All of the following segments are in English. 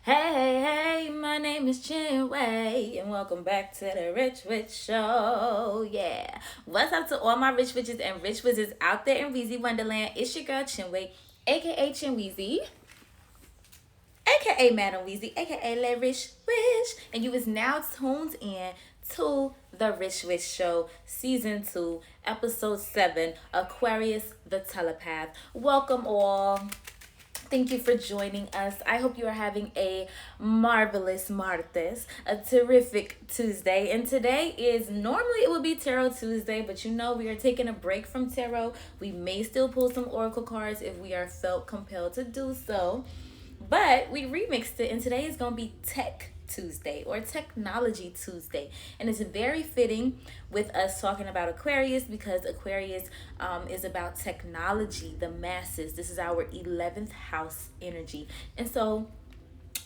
Hey, my name is Chinwei, and welcome back to the Rich Witch Show. Yeah. What's up to all my rich witches and rich wizards out there in Weezy Wonderland? It's your girl Chinwei, aka Chinweezy, aka Madam Weezy, aka Le Rich Wish, and you is now tuned in to the Rich Witch Show, Season 2, Episode 7, Aquarius Tha Telepath. Welcome all. Thank you for joining us. I hope you are having a marvelous Martes, a terrific Tuesday. And today is normally it would be Tarot Tuesday, but we are taking a break from tarot. We may still pull some oracle cards if we are felt compelled to do so. But we remixed it, and today is going to be Tech Tuesday or Technology Tuesday. And it's very fitting with us talking about Aquarius because Aquarius is about technology, the masses. This is our 11th house energy. And so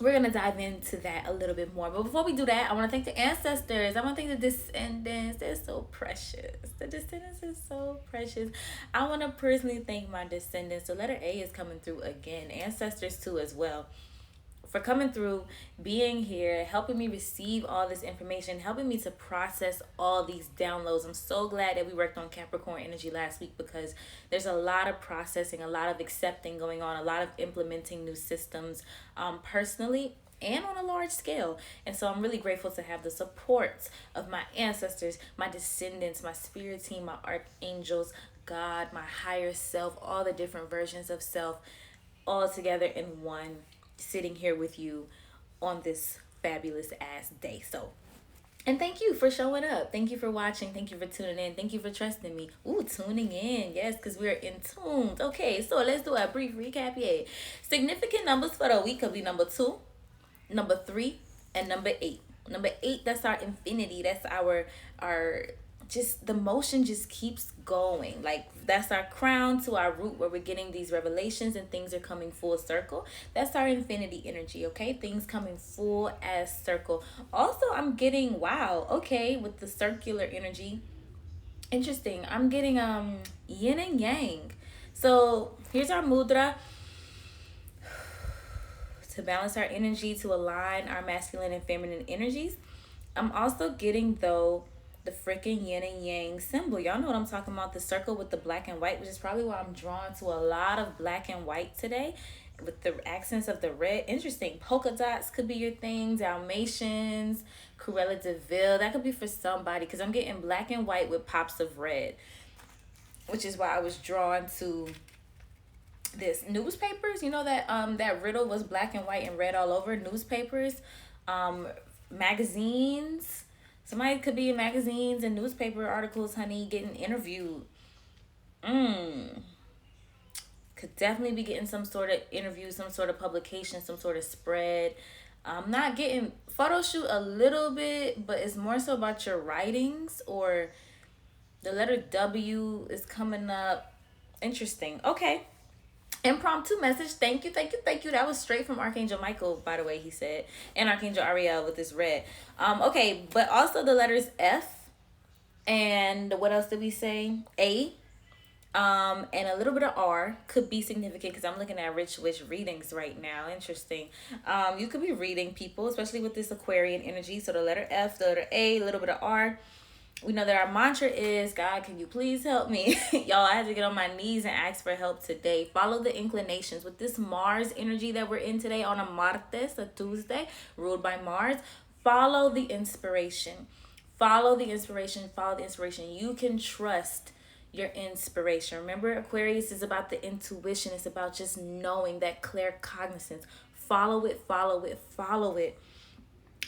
we're going to dive into that a little bit more. But before we do that, I want to thank the ancestors. I want to thank the descendants. They're so precious. The descendants are so precious. I want to personally thank my descendants. So letter A is coming through again. Ancestors too as well, for coming through, being here, helping me receive all this information, helping me to process all these downloads. I'm so glad that we worked on Capricorn energy last week because there's a lot of processing, a lot of accepting going on, a lot of implementing new systems personally and on a large scale. And so I'm really grateful to have the support of my ancestors, my descendants, my spirit team, my archangels, God, my higher self, all the different versions of self, all together in one, sitting here with you on this fabulous ass day. So, and thank you for showing up. Thank you for watching. Thank you for tuning in. Thank you for trusting me. Ooh, tuning in. Yes, because we're in tune. Okay, so let's do a brief recap here. Significant numbers for the week could be number 2, number 3, and number 8. Number 8, that's our infinity. That's our just the motion just keeps going. Like that's our crown to our root where we're getting these revelations and things are coming full circle. That's our infinity energy, okay? Things coming full as circle. Also, I'm getting wow, okay, with the circular energy. Interesting. I'm getting yin and yang. So here's our mudra to balance our energy, to align our masculine and feminine energies. I'm also getting though the freaking yin and yang symbol. Y'all know what I'm talking about. The circle with the black and white, which is probably why I'm drawn to a lot of black and white today with the accents of the red. Interesting. Polka dots could be your thing. Dalmatians, Cruella de Vil. That could be for somebody because I'm getting black and white with pops of red, which is why I was drawn to this. Newspapers, you know that that riddle was black and white and red all over. Newspapers, magazines. Somebody could be in magazines and newspaper articles, honey, getting interviewed. Could definitely be getting some sort of interview, some sort of publication, some sort of spread. I'm not getting photo shoot a little bit, but it's more so about your writings, or the letter W is coming up. Interesting. Okay. Impromptu message. Thank you, thank you, thank you. That was straight from Archangel Michael, by the way, he said. And Archangel Ariel with this red. Okay, but also the letters F. And what else did we say? A. And a little bit of R could be significant because I'm looking at Rich Witch readings right now. Interesting. You could be reading people, especially with this Aquarian energy. So the letter F, the letter A, a little bit of R. We know that our mantra is, God, can you please help me? Y'all, I had to get on my knees and ask for help today. Follow the inclinations. With this Mars energy that we're in today on a Martes, a Tuesday, ruled by Mars, follow the inspiration. Follow the inspiration. Follow the inspiration. You can trust your inspiration. Remember, Aquarius is about the intuition. It's about just knowing, that claircognizance. Follow it, follow it, follow it.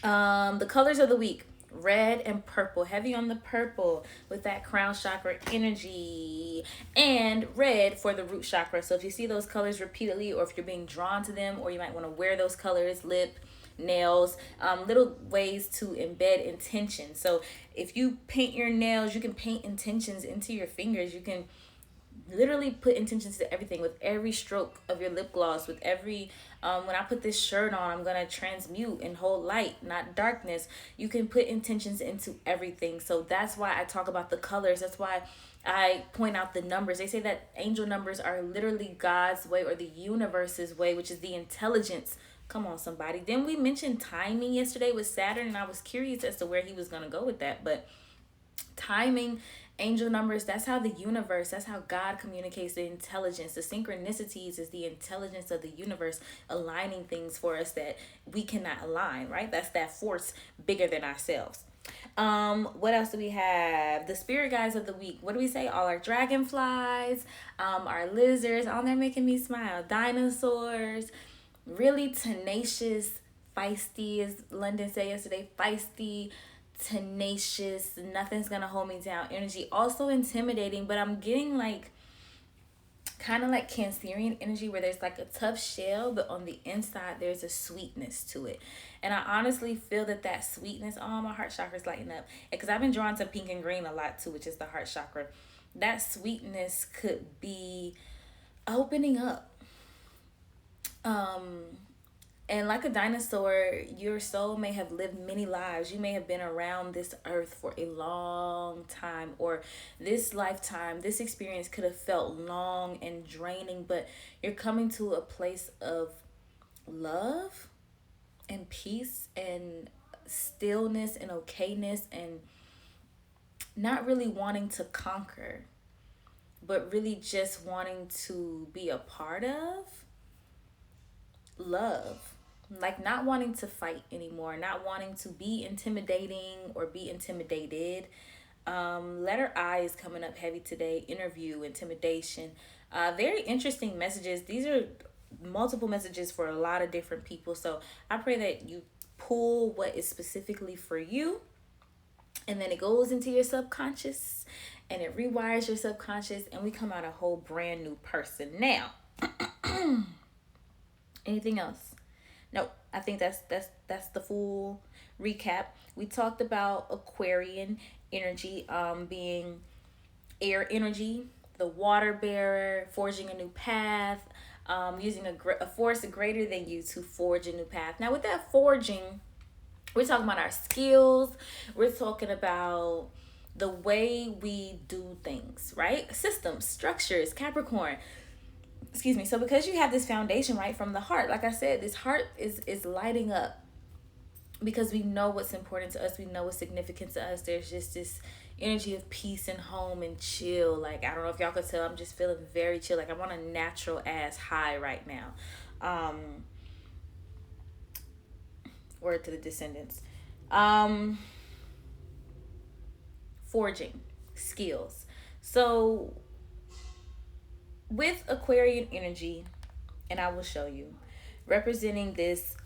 The colors of the week. Red and purple, heavy on the purple with that crown chakra energy, and red for the root chakra. So if you see those colors repeatedly, or if you're being drawn to them, or you might want to wear those colors, lip, nails, little ways to embed intention. So if you paint your nails, you can paint intentions into your fingers. You can literally put intentions to everything with every stroke of your lip gloss, with every when I put this shirt on, I'm gonna transmute and hold light, not darkness. You can put intentions into everything. So that's why I talk about the colors. That's why I point out the numbers. They say that angel numbers are literally God's way, or the universe's way, which is the intelligence Come on, somebody. Then we mentioned timing yesterday with Saturn, and I was curious as to where he was going to go with that. But timing, angel numbers, that's how the universe, that's how God communicates the intelligence. The synchronicities is the intelligence of the universe aligning things for us that we cannot align, right? That's that force bigger than ourselves. What else do we have? The spirit guides of the week. What do we say? All our dragonflies, our lizards. Oh, they're making me smile. Dinosaurs, really tenacious, feisty, as London said yesterday, feisty, tenacious, nothing's gonna hold me down energy. Also intimidating, but I'm getting like kind of like Cancerian energy where there's like a tough shell, but on the inside there's a sweetness to it. And I honestly feel that that sweetness, oh, my heart chakra's lighting up. Because I've been drawn to pink and green a lot too, which is the heart chakra. That sweetness could be opening up. And like a dinosaur, your soul may have lived many lives. You may have been around this earth for a long time, or this lifetime, this experience could have felt long and draining, but you're coming to a place of love and peace and stillness and okayness, and not really wanting to conquer, but really just wanting to be a part of love. Like not wanting to fight anymore, not wanting to be intimidating or be intimidated. Letter I is coming up heavy today. Interview, intimidation. Very interesting messages. These are multiple messages for a lot of different people. So I pray that you pull what is specifically for you, and then it goes into your subconscious and it rewires your subconscious, and we come out a whole brand new person. Now, anything else? Nope. I think that's the full recap. We talked about Aquarian energy being air energy, the water bearer, forging a new path, using a force greater than you to forge a new path. Now with that forging, we're talking about our skills. We're talking about the way we do things, right? Systems, structures, Capricorn. Excuse me. So because you have this foundation, right, from the heart, like I said, this heart is lighting up because we know what's important to us. We know what's significant to us. There's just this energy of peace and home and chill. Like, I don't know if y'all could tell, I'm just feeling very chill. Like I'm on a natural ass high right now. Word to the descendants. Forging skills. So with Aquarian energy, and I will show you, representing this,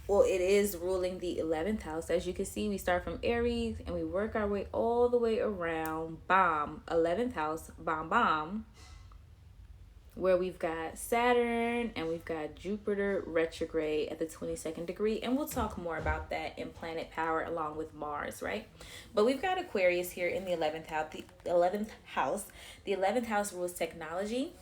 well, it is ruling the 11th house. As you can see, we start from Aries and we work our way all the way around, bam, 11th house, bam, bam, where we've got Saturn and we've got Jupiter retrograde at the 22nd degree. And we'll talk more about that in planet power along with Mars, right? But we've got Aquarius here in the 11th house. The 11th house. The 11th house rules technology,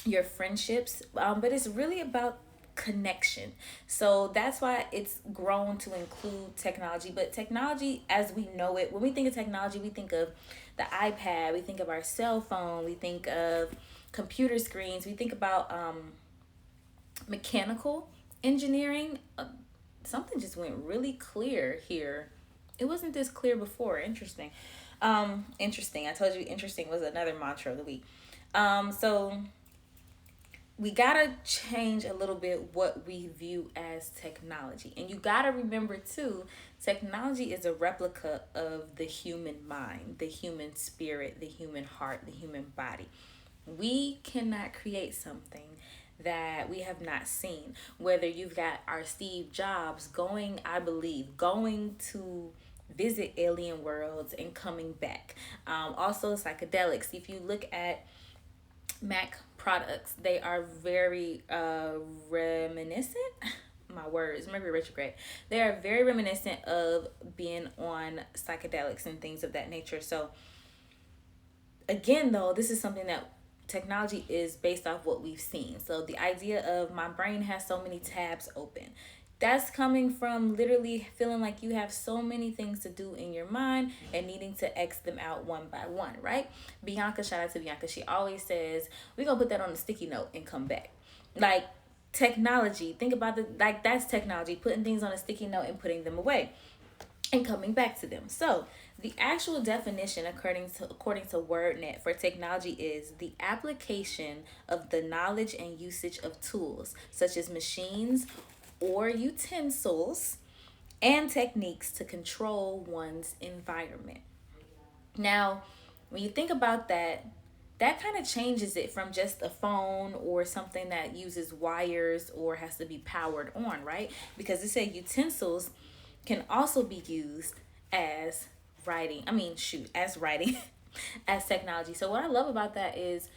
your friendships, but it's really about connection. So that's why it's grown to include technology. But technology as we know it, when we think of technology, we think of the iPad, we think of our cell phone, we think of computer screens, we think about mechanical engineering. Something just went really clear here. It wasn't this clear before. Interesting. Interesting. I told you interesting was another mantra of the week. So we gotta change a little bit what we view as technology. And you gotta remember too, technology is a replica of the human mind, the human spirit, the human heart, the human body. We cannot create something that we have not seen. Whether you've got our Steve Jobs going, I believe, going to visit alien worlds and coming back. Also psychedelics. If you look at Mac products, they are very reminiscent. My words, Mercury retrograde. They are very reminiscent of being on psychedelics and things of that nature. So again, though, this is something that technology is based off what we've seen. So the idea of my brain has so many tabs open, that's coming from literally feeling like you have so many things to do in your mind and needing to X them out one by one, right? Bianca, shout out to Bianca. She always says, we're going to put that on a sticky note and come back. Like, Technology. Think about that's technology, putting things on a sticky note and putting them away and coming back to them. So, the actual definition according to WordNet for technology is the application of the knowledge and usage of tools such as machines or utensils and techniques to control one's environment. Now, when you think about that, that kind of changes it from just a phone or something that uses wires or has to be powered on, right? Because it said utensils can also be used as writing. I mean, shoot, as writing, as technology. So, what I love about that is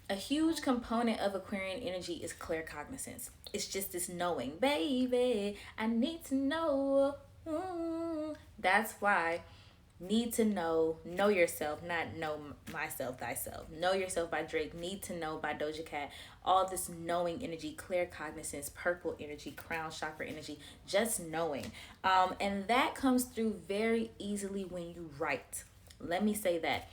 a huge component of Aquarian energy is claircognizance. It's just this knowing, baby, I need to know. That's why need to know yourself, not know myself, thyself. Know yourself by Drake, need to know by Doja Cat. All this knowing energy, claircognizance, purple energy, crown chakra energy, just knowing. And that comes through very easily when you write. Let me say that.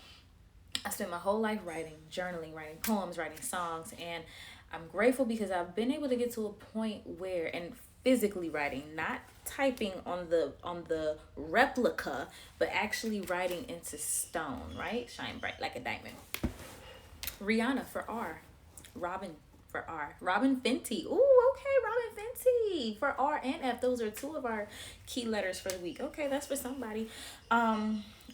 I spent my whole life writing, journaling, writing poems, writing songs, and I'm grateful because I've been able to get to a point where, and physically writing, not typing on the replica, but actually writing into stone, right? Shine bright like a diamond. Rihanna for R. Robin for R. Robin Fenty. Ooh, okay, Robin Fenty for R and F. Those are two of our key letters for the week. Okay, that's for somebody.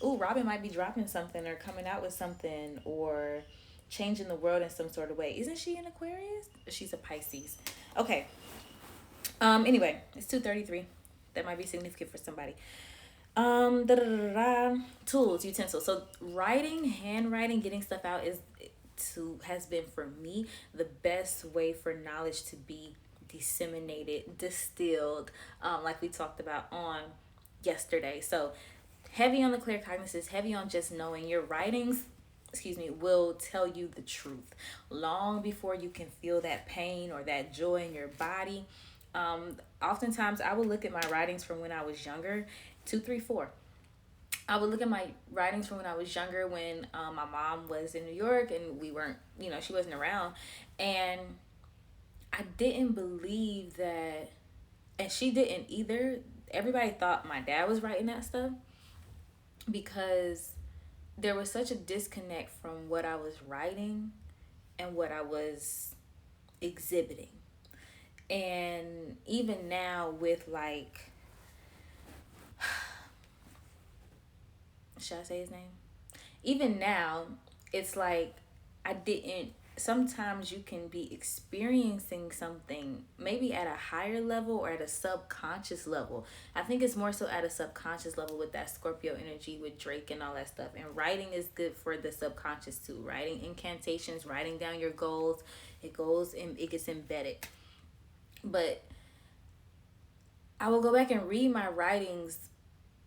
Ooh, Robin might be dropping something or coming out with something or changing the world in some sort of way. Isn't she an Aquarius? She's a Pisces. Okay. Anyway, it's 2:33. That might be significant for somebody. Tools, utensils. So writing, handwriting, getting stuff out has been for me the best way for knowledge to be disseminated, distilled, like we talked about on yesterday. So heavy on the claircognizance, heavy on just knowing. Your writings, will tell you the truth long before you can feel that pain or that joy in your body. Oftentimes I would look at my writings from when I was younger, 2, 3, 4. I would look at my writings from when I was younger when my mom was in New York and we weren't, she wasn't around. And I didn't believe that, and she didn't either. Everybody thought my dad was writing that stuff because there was such a disconnect from what I was writing and what I was exhibiting. And even now with should I say his name? Even now, it's like sometimes you can be experiencing something maybe at a higher level or at a subconscious level. I think it's more so at a subconscious level with that Scorpio energy with Drake and all that stuff. And writing is good for the subconscious too. Writing incantations, writing down your goals, it gets embedded. But I will go back and read my writings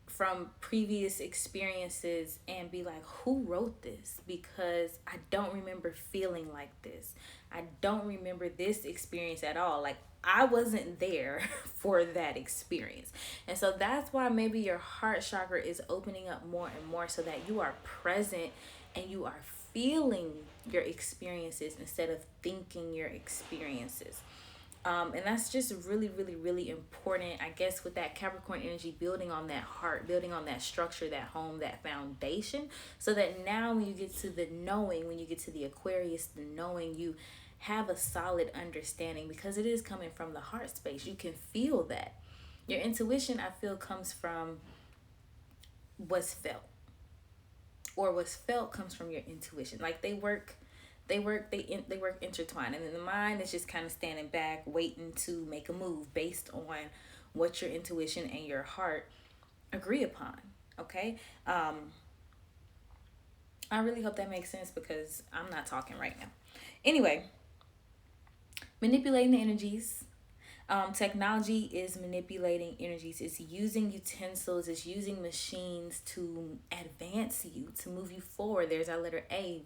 from previous experiences and be like, who wrote this? Because I don't remember feeling like this. I don't remember this experience at all. Like, I wasn't there for that experience. And so that's why maybe your heart chakra is opening up more and more so that you are present and you are feeling your experiences instead of thinking your experiences. And that's just really, really, really important, I guess, with that Capricorn energy, building on that heart, building on that structure, that home, that foundation, so that now when you get to the knowing, when you get to the Aquarius, the knowing, you have a solid understanding because it is coming from the heart space. You can feel that. Your intuition, I feel, comes from what's felt, or what's felt comes from your intuition. Like they work intertwined, and then the mind is just kind of standing back waiting to make a move based on what your intuition and your heart agree upon. Okay. I really hope that makes sense because I'm not talking right now. Anyway, manipulating the energies. Technology is manipulating energies. It's using utensils. It's using machines to advance you, to move you forward. There's our letter A.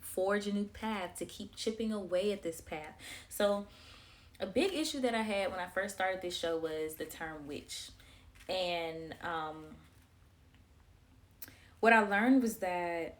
Forge a new path, to keep chipping away at this path. So a big issue that I had when I first started this show was the term witch. And what I learned was that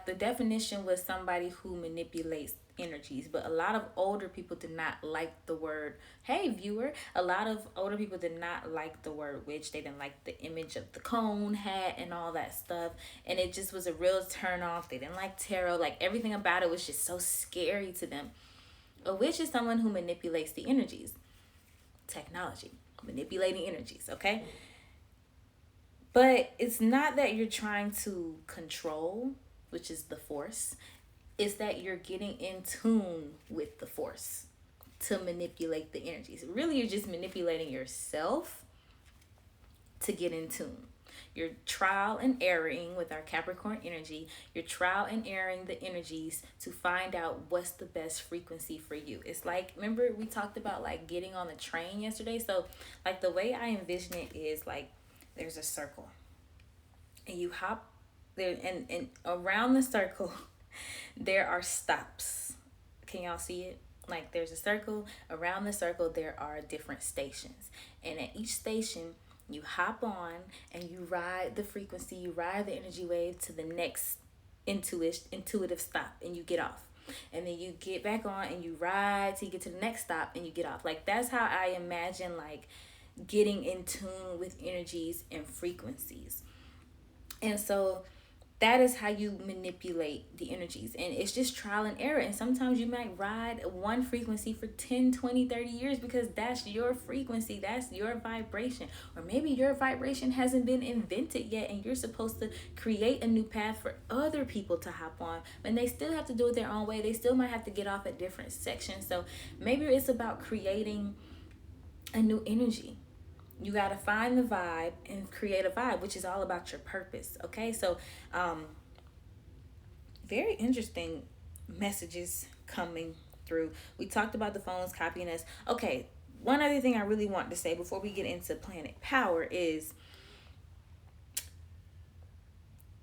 the definition was somebody who manipulates energies, but a lot of older people did not like the word, hey viewer, a lot of older people did not like the word witch. They didn't like the image of the cone hat and all that stuff, and it just was a real turn off. They didn't like tarot. Like, everything about it was just so scary to them. A witch is someone who manipulates the energies. Technology, manipulating energies, okay? But it's not that you're trying to control, which is the force. It's that you're getting in tune with the force to manipulate the energies. Really, you're just manipulating yourself to get in tune. You're trial and erroring with our Capricorn energy. You're trial and erroring the energies to find out what's the best frequency for you. It's like, remember we talked about like getting on the train yesterday? So like the way I envision it is like there's a circle and you hop there, and around the circle there are stops. Can y'all see it? Like there's a circle, around the circle there are different stations, and at each station you hop on and you ride the frequency, you ride the energy wave to the next intuitive stop, and you get off. And then you get back on and you ride till you get to the next stop and you get off. Like that's how I imagine like getting in tune with energies and frequencies. And so that is how you manipulate the energies, and it's just trial and error. And sometimes you might ride one frequency for 10, 20, 30 years because that's your frequency, that's your vibration. Or maybe your vibration hasn't been invented yet and you're supposed to create a new path for other people to hop on, and they still have to do it their own way. They still might have to get off at different sections. So maybe it's about creating a new energy. You got to find the vibe and create a vibe, which is all about your purpose. Okay, so very interesting messages coming through. We talked about the phones copying us. Okay, one other thing I really want to say before we get into planet power is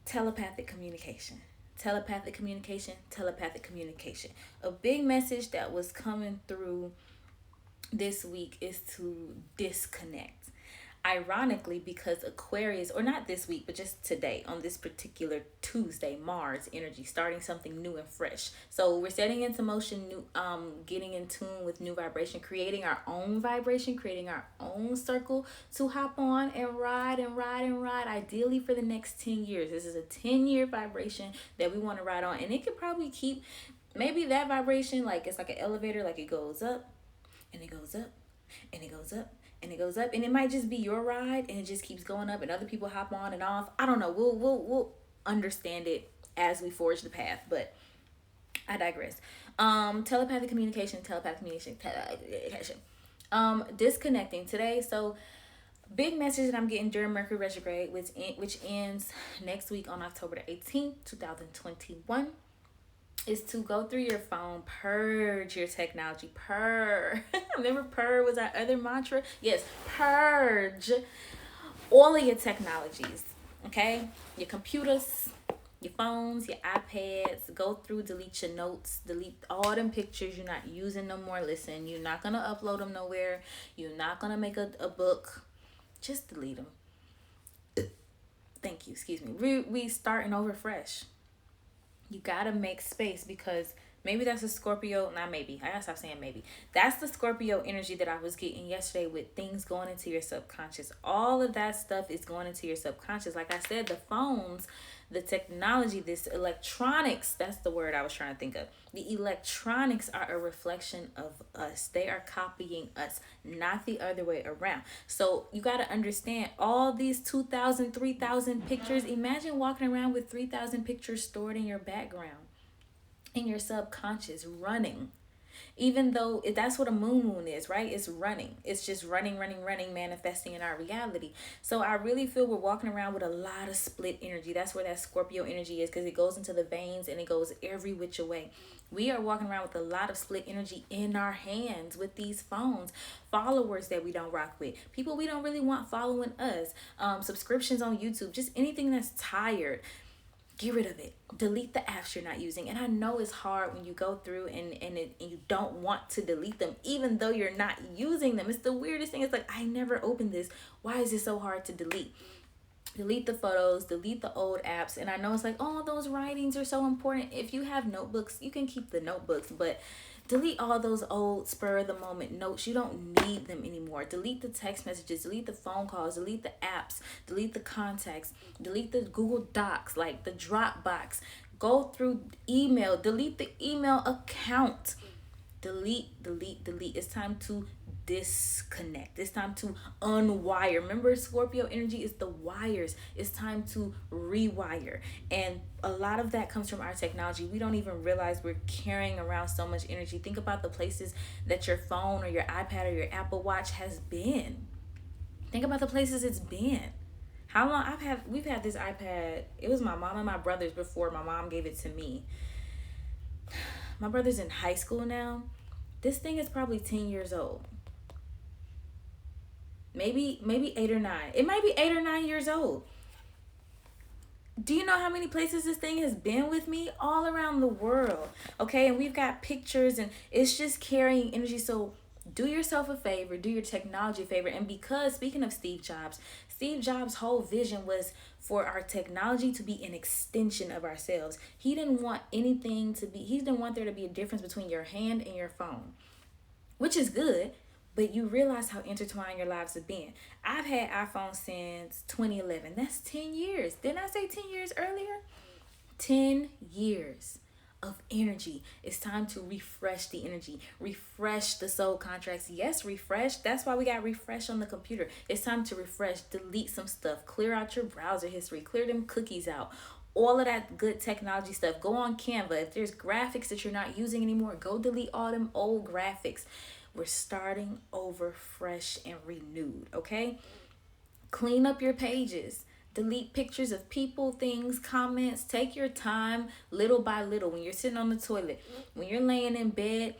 telepathic communication. Telepathic communication, telepathic communication. A big message that was coming through this week is to disconnect. Ironically, because Aquarius, or not this week, but just today, on this particular Tuesday, Mars energy, starting something new and fresh. So we're setting into motion, new, getting in tune with new vibration, creating our own vibration, creating our own circle to hop on and ride and ride and ride, ideally for the next 10 years. This is a 10-year vibration that we want to ride on, and it could probably keep, maybe that vibration, like it's like an elevator, like it goes up and it goes up and it goes up and it goes up, and it might just be your ride and it just keeps going up and other people hop on and off. I don't know. We'll understand it as we forge the path, but I digress. Telepathic communication, disconnecting today. So big message that I'm getting during Mercury retrograde, which ends next week on October the 18th, 2021. Is to go through your phone, purge your technology, remember purr was our other mantra? Yes, purge all of your technologies, okay? Your computers, your phones, your iPads, go through, delete your notes, delete all them pictures you're not using no more. Listen, you're not going to upload them nowhere. You're not going to make a book. Just delete them. Thank you, excuse me. We starting over fresh. You gotta make space, because maybe that's a Scorpio, not maybe, I gotta stop saying maybe. That's the Scorpio energy that I was getting yesterday with things going into your subconscious. All of that stuff is going into your subconscious. Like I said, the phones, the technology, this electronics, that's the word I was trying to think of. The electronics are a reflection of us. They are copying us, not the other way around. So you got to understand, all these 2,000, 3,000 pictures. Imagine walking around with 3,000 pictures stored in your background, in your subconscious, running. Even though that's what a moon is, right? It's running. It's just running, manifesting in our reality. So I really feel we're walking around with a lot of split energy. That's where that Scorpio energy is, because it goes into the veins and it goes every which way. We are walking around with a lot of split energy in our hands with these phones. Followers that we don't rock with. People we don't really want following us. Subscriptions on YouTube. Just anything that's tired. Get rid of it. Delete the apps you're not using. And I know it's hard when you go through and you don't want to delete them, even though you're not using them. It's the weirdest thing. It's like, I never opened this. Why is it so hard to delete? Delete the photos, delete the old apps. And I know it's like, oh, those writings are so important. If you have notebooks, you can keep the notebooks, but delete all those old spur of the moment notes. You don't need them anymore. Delete the text messages, delete the phone calls, delete the apps, delete the contacts, delete the Google Docs, like the Dropbox. Go through email, delete the email account. Delete, delete, delete. It's time to disconnect. It's time to unwire. Remember, Scorpio energy is the wires. It's time to rewire. And a lot of that comes from our technology. We don't even realize we're carrying around so much energy. Think about the places that your phone or your iPad or your Apple Watch has been. Think about the places it's been. How long we've had this iPad. It was my mom and my brother's before my mom gave it to me. My brother's in high school now. This thing is probably 10 years old. Maybe 8 or 9. It might be 8 or 9 years old. Do you know how many places this thing has been with me? All around the world. Okay, and we've got pictures and it's just carrying energy. So do yourself a favor, do your technology a favor. And because, speaking of Steve Jobs' whole vision was for our technology to be an extension of ourselves. He didn't want he didn't want there to be a difference between your hand and your phone, which is good, but you realize how intertwined your lives have been. I've had iPhone since 2011. That's 10 years. Didn't I say 10 years earlier? 10 years of energy. It's time to refresh the energy, refresh the soul contracts. Yes, refresh. That's why we got refresh on the computer. It's time to refresh, delete some stuff, clear out your browser history, clear them cookies out, all of that good technology stuff. Go on Canva. If there's graphics that you're not using anymore, go delete all them old graphics. We're starting over fresh and renewed, okay? Clean up your pages. Delete pictures of people, things, comments. Take your time little by little. When you're sitting on the toilet, when you're laying in bed,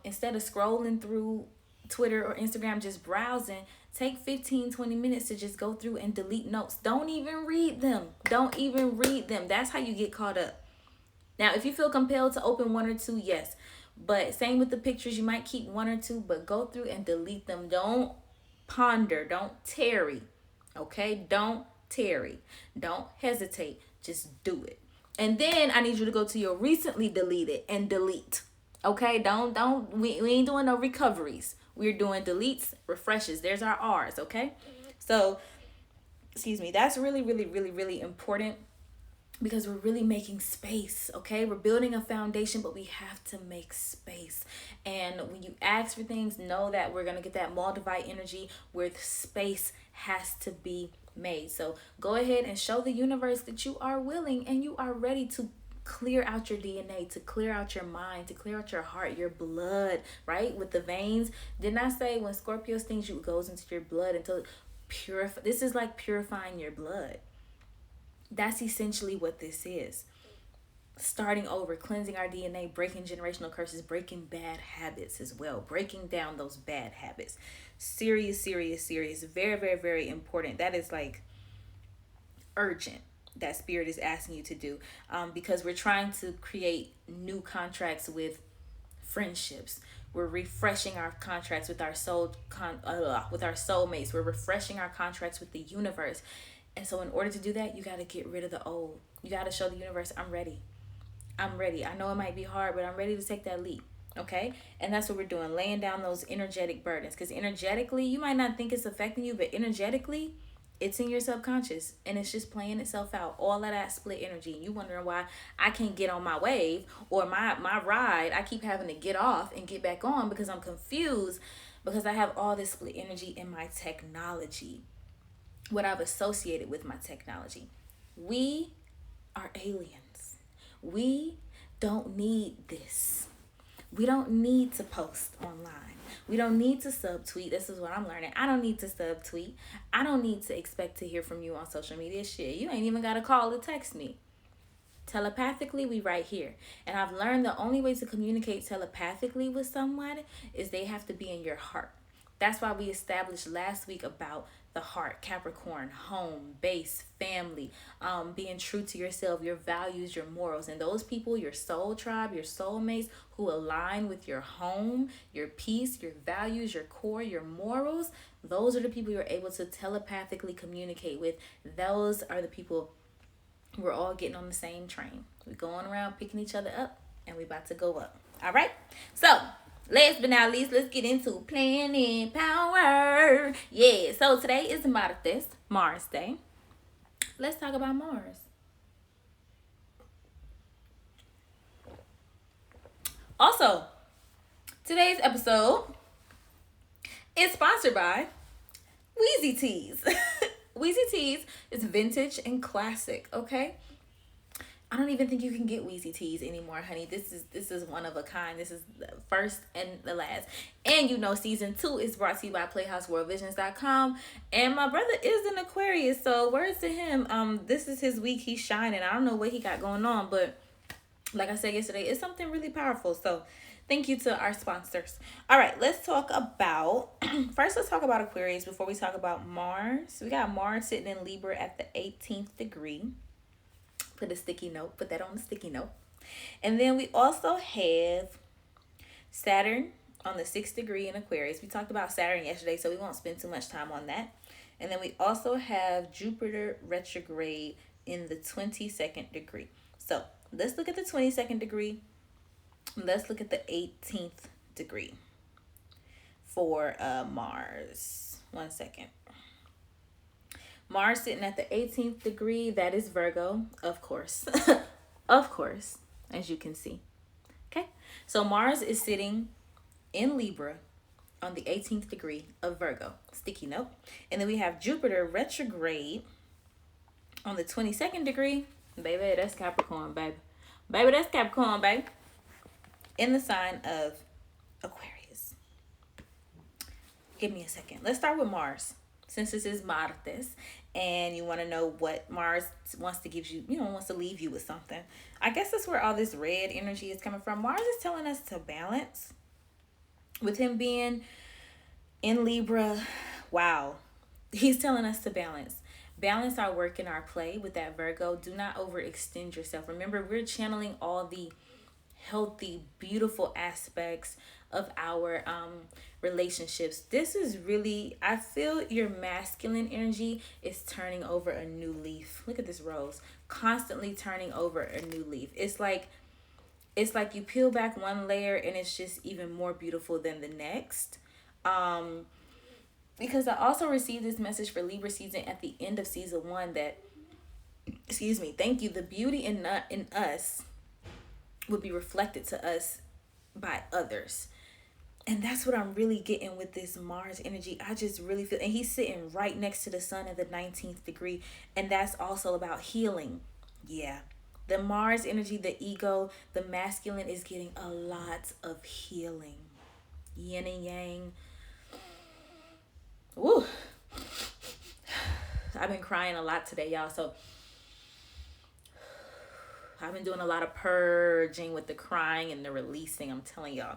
instead of scrolling through Twitter or Instagram, just browsing, take 15-20 minutes to just go through and delete notes. Don't even read them. Don't even read them. That's how you get caught up. Now, if you feel compelled to open one or two, yes. But same with the pictures, you might keep one or two, but go through and delete them. Don't ponder. Don't tarry. Okay? Don't tarry. Don't hesitate. Just do it. And then I need you to go to your recently deleted and delete. Okay? We ain't doing no recoveries. We're doing deletes, refreshes. There's our R's, okay? So, that's really, really, really, really important. Because we're really making space, okay? We're building a foundation, but we have to make space. And when you ask for things, know that we're going to get that Moldavite energy where the space has to be made. So go ahead and show the universe that you are willing and you are ready to clear out your DNA, to clear out your mind, to clear out your heart, your blood, right? With the veins. Didn't I say when Scorpio stings you, it goes into your blood until it purifies? This is like purifying your blood. That's essentially what this is. Starting over, cleansing our DNA, breaking generational curses, breaking bad habits as well, breaking down those bad habits. Serious. Very, very, very important. That is like urgent. That spirit is asking you to do, because we're trying to create new contracts with friendships. We're refreshing our contracts with our with our soulmates. We're refreshing our contracts with the universe. And so in order to do that, you got to get rid of the old. You got to show the universe, I'm ready. I'm ready. I know it might be hard, but I'm ready to take that leap. Okay? And that's what we're doing, laying down those energetic burdens. Because energetically, you might not think it's affecting you, but energetically, it's in your subconscious. And it's just playing itself out. All of that split energy. And you wondering why I can't get on my wave or my ride. I keep having to get off and get back on because I'm confused. Because I have all this split energy in my technology. What I've associated with my technology. We are aliens. We don't need this. We don't need to post online. We don't need to subtweet. This is what I'm learning. I don't need to subtweet. I don't need to expect to hear from you on social media. Shit, you ain't even got to call or text me. Telepathically, we right here. And I've learned the only way to communicate telepathically with someone is they have to be in your heart. That's why we established last week about the heart, Capricorn, home, base, family, being true to yourself, your values, your morals. And those people, your soul tribe, your soulmates who align with your home, your peace, your values, your core, your morals, those are the people you're able to telepathically communicate with. Those are the people we're all getting on the same train. We're going around picking each other up and we're about to go up. All right? So, last but not least, let's get into planet power. Yeah, so today is Mars Day. Let's talk about Mars. Also, today's episode is sponsored by Wheezy Teas. Wheezy Teas is vintage and classic, okay? I don't even think you can get Wheezy Teas anymore, honey. This is one of a kind. This is the first and the last. And you know, season 2 is brought to you by PlayhouseWorldVisions.com. And my brother is an Aquarius, so words to him. This is his week. He's shining. I don't know what he got going on, but like I said yesterday, it's something really powerful. So thank you to our sponsors. All right, let's talk about first. Let's talk about Aquarius before we talk about Mars. We got Mars sitting in Libra at the 18th degree. Put that on the sticky note. And then we also have Saturn on the 6th degree in Aquarius. We talked about Saturn yesterday, so we won't spend too much time on that. And then we also have Jupiter retrograde in the 22nd degree. So let's look at the 22nd degree. Let's look at the 18th degree for Mars. 1 second. Mars sitting at the 18th degree, that is Virgo, of course. Of course, as you can see. Okay, so Mars is sitting in Libra on the 18th degree of Virgo, sticky note. And then we have Jupiter retrograde on the 22nd degree. Baby, that's Capricorn, baby. Baby, that's Capricorn, baby. In the sign of Aquarius. Give me a second. Let's start with Mars. Since this is Martes and you want to know what Mars wants to give you, wants to leave you with something. I guess that's where all this red energy is coming from. Mars is telling us to balance. With him being in Libra, wow. He's telling us to balance. Balance our work and our play with that Virgo. Do not overextend yourself. Remember, we're channeling all the healthy, beautiful aspects of our relationships. This is really, I feel your masculine energy is turning over a new leaf. Look at this rose, constantly turning over a new leaf. It's like you peel back one layer and it's just even more beautiful than the next. Because I also received this message for Libra season at the end of season 1 that, thank you, the beauty in us would be reflected to us by others. And that's what I'm really getting with this Mars energy. I just really feel, and he's sitting right next to the sun at the 19th degree. And that's also about healing. Yeah. The Mars energy, the ego, the masculine is getting a lot of healing. Yin and yang. Woo. I've been crying a lot today, y'all. So I've been doing a lot of purging with the crying and the releasing. I'm telling y'all.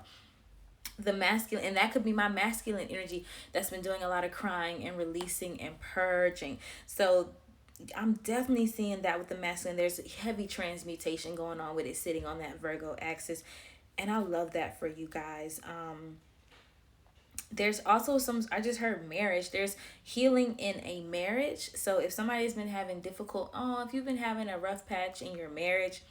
The masculine, and that could be my masculine energy that's been doing a lot of crying and releasing and purging. So I'm definitely seeing that with the masculine. There's heavy transmutation going on with it sitting on that Virgo axis. And I love that for you guys. There's also I just heard marriage. There's healing in a marriage. So if somebody's been having if you've been having a rough patch in your marriage,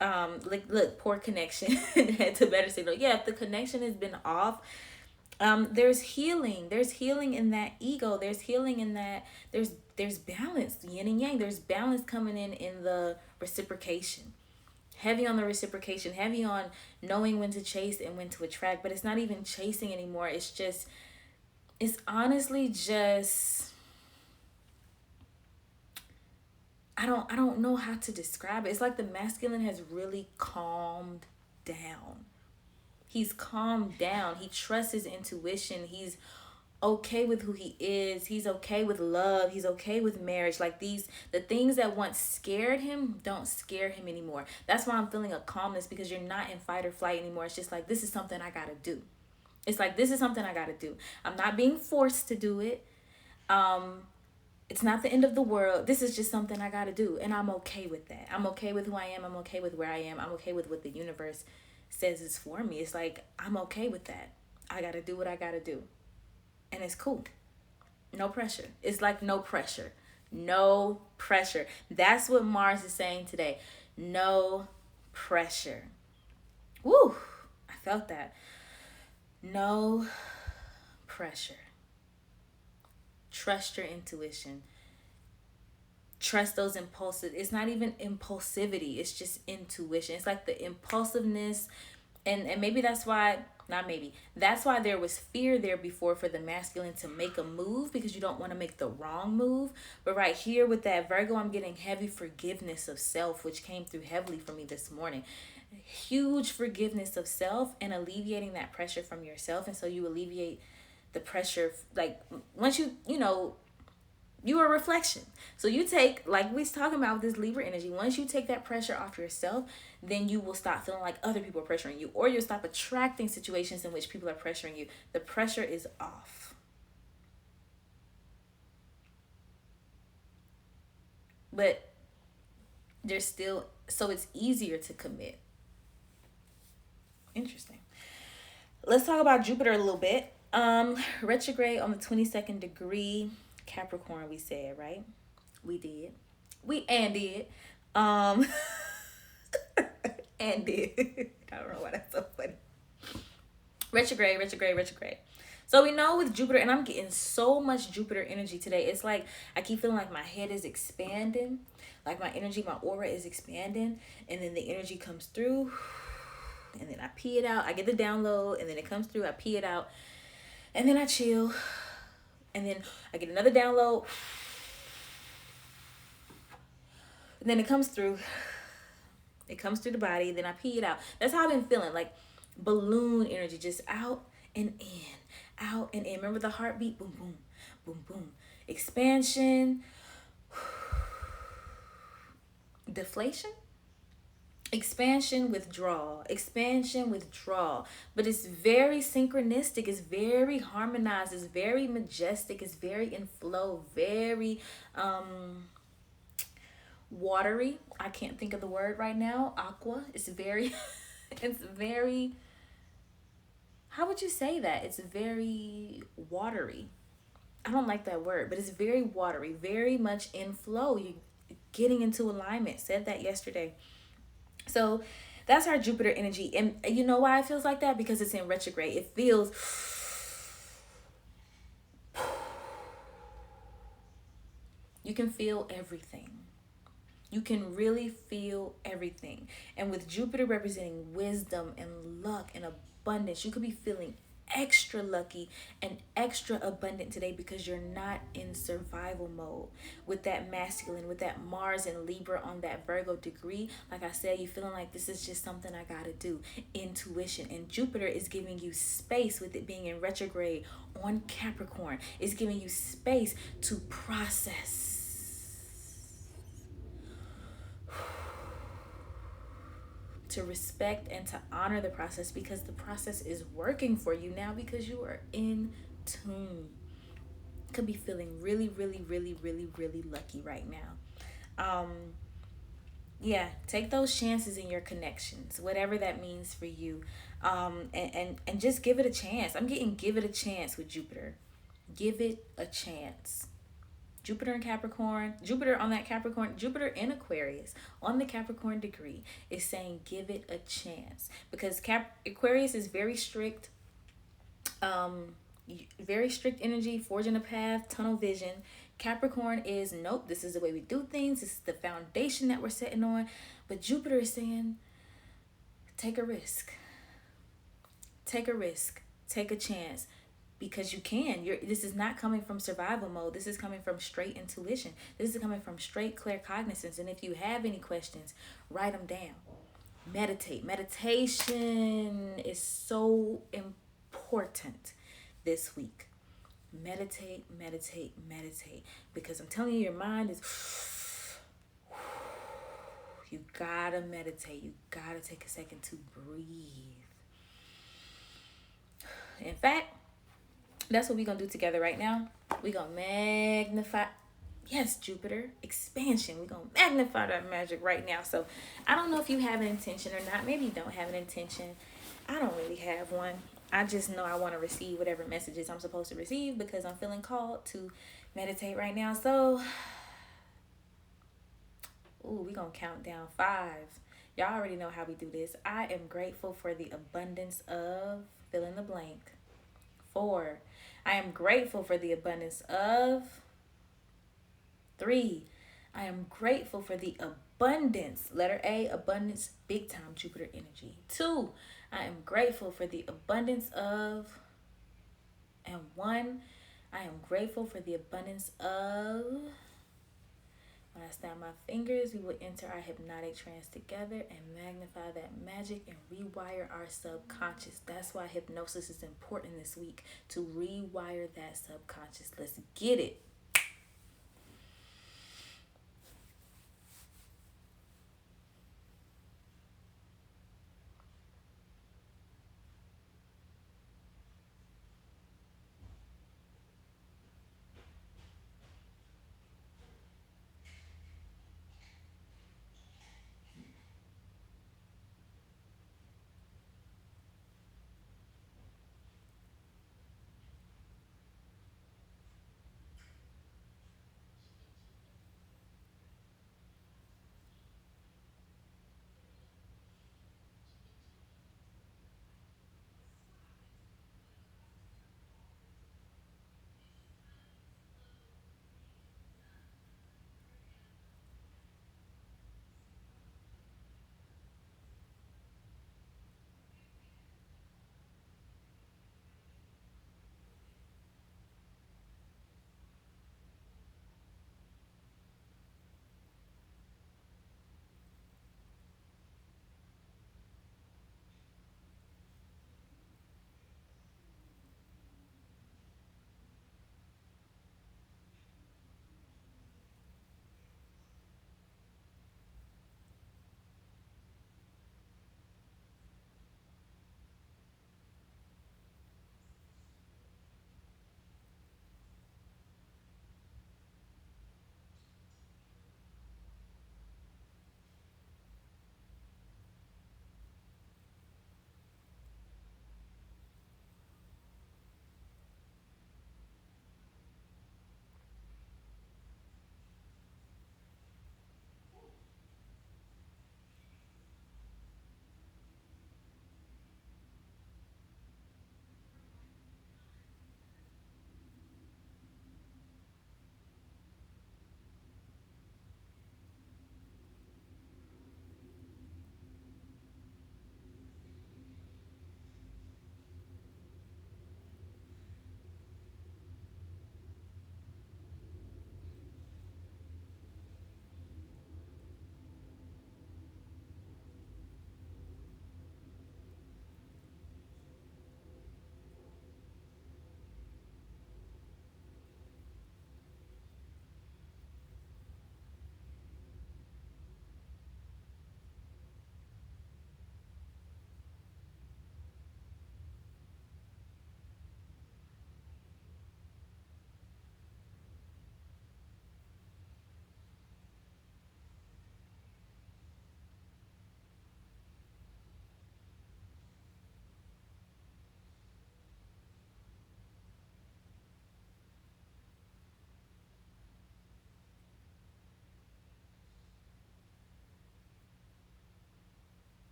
look, poor connection, to better signal. Yeah, if the connection has been off, there's healing. There's healing in that ego. There's healing in that. There's balance, yin and yang. There's balance coming in the reciprocation. Heavy on the reciprocation, heavy on knowing when to chase and when to attract. But it's not even chasing anymore. It's honestly just, I don't know how to describe it. It's like the masculine has really calmed down. He's calmed down. He trusts his intuition. He's okay with who he is. He's okay with love. He's okay with marriage. Like the things that once scared him don't scare him anymore. That's why I'm feeling a calmness, because you're not in fight or flight anymore. It's just like, this is something I gotta do. It's like, this is something I gotta do. I'm not being forced to do it. It's not the end of the world. This is just something I gotta do. And I'm okay with that. I'm okay with who I am. I'm okay with where I am. I'm okay with what the universe says is for me. It's like, I'm okay with that. I gotta do what I gotta do. And it's cool. No pressure. It's like no pressure. No pressure. That's what Mars is saying today. No pressure. Woo! I felt that. No pressure. Trust your intuition. Trust those impulsive. It's not even impulsivity. It's just intuition. It's like the impulsiveness. And maybe that's why, not maybe, that's why there was fear there before for the masculine to make a move, because you don't want to make the wrong move. But right here with that Virgo, I'm getting heavy forgiveness of self, which came through heavily for me this morning. Huge forgiveness of self and alleviating that pressure from yourself. And so you alleviate the pressure, like once you are a reflection. So you take, like we was talking about with this Libra energy, once you take that pressure off yourself, then you will stop feeling like other people are pressuring you, or you'll stop attracting situations in which people are pressuring you. The pressure is off. But there's still, so it's easier to commit. Interesting. Let's talk about Jupiter a little bit. Retrograde on the 22nd degree Capricorn, we said, right? We did. And did. And did. I don't know why that's so funny. Retrograde. So we know with Jupiter, and I'm getting so much Jupiter energy today. It's like I keep feeling like my head is expanding, like my energy, my aura is expanding, and then the energy comes through, and then I pee it out. I get the download, and then it comes through. I pee it out, and then I chill, and then I get another download, and then it comes through. It comes through the body, then I pee it out. That's how I've been feeling, like balloon energy, just out and in, out and in. Remember the heartbeat? Boom, boom, boom, boom. Expansion, deflation, expansion, withdrawal, expansion, withdrawal. But it's very synchronistic. It's very harmonized. It's very majestic. It's very in flow. Very watery. I can't think of the word right now. Aqua. It's very it's very, how would you say that? It's very watery. I don't like that word, but it's very watery, very much in flow. You getting into alignment. Said that yesterday. So that's our Jupiter energy. And you know why it feels like that? Because it's in retrograde. It feels you can feel everything. You can really feel everything. And with Jupiter representing wisdom and luck and abundance, you could be feeling extra lucky and extra abundant today because you're not in survival mode. With that masculine, with that Mars and Libra on that Virgo degree, like I said, you're feeling like this is just something I gotta do. Intuition. And Jupiter is giving you space, with it being in retrograde on Capricorn. It's giving you space to process, to respect and to honor the process, because the process is working for you now because you are in tune. Could be feeling really, really, really, really, really lucky right now. Yeah, take those chances in your connections, whatever that means for you. And just give it a chance. I'm getting give it a chance with Jupiter. Give it a chance. Jupiter in Capricorn, Jupiter on that Capricorn, Jupiter in Aquarius on the Capricorn degree is saying give it a chance, because Aquarius is very strict, energy, forging a path, tunnel vision. Capricorn is nope, this is the way we do things, this is the foundation that we're setting on. But Jupiter is saying take a risk, take a chance. Because you can. This is not coming from survival mode. This is coming from straight intuition. This is coming from straight claircognizance. And if you have any questions, write them down. Meditate. Meditation is so important this week. Meditate. Because I'm telling you, your mind is... You gotta meditate. You gotta take a second to breathe. In fact, that's what we're going to do together right now. We're going to magnify. Yes, Jupiter, expansion. We're going to magnify that magic right now. So I don't know if you have an intention or not. Maybe you don't have an intention. I don't really have one. I just know I want to receive whatever messages I'm supposed to receive because I'm feeling called to meditate right now. So, we're going to count down 5. Y'all already know how we do this. I am grateful for the abundance of fill in the blank. 4. I am grateful for the abundance of 3. I am grateful for the abundance. Letter A, abundance, big time Jupiter energy. 2. I am grateful for the abundance of, and 1. I am grateful for the abundance of. When I snap my fingers, we will enter our hypnotic trance together and magnify that magic and rewire our subconscious. That's why hypnosis is important this week, to rewire that subconscious. Let's get it.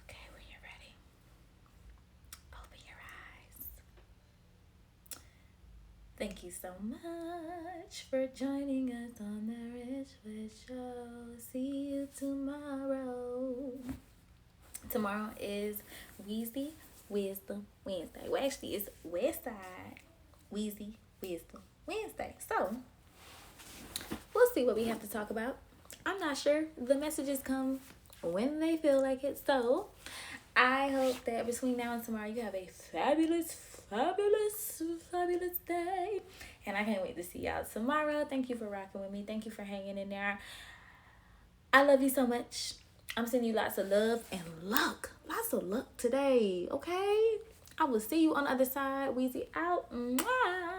Okay, when you're ready, open your eyes. Thank you so much for joining us on the Rich Wish Show. See you tomorrow. Tomorrow is Weezy Wisdom Wednesday. Well, actually, it's Westside Weezy Wisdom Wednesday. So, we'll see what we have to talk about. I'm not sure. The messages come when they feel like it. So I hope that between now and tomorrow you have a fabulous, fabulous, fabulous day. And I can't wait to see y'all tomorrow. Thank you for rocking with me. Thank you for hanging in there. I love you so much. I'm sending you lots of love and luck. Lots of luck today, okay? I will see you on the other side. Weezy out. Mwah.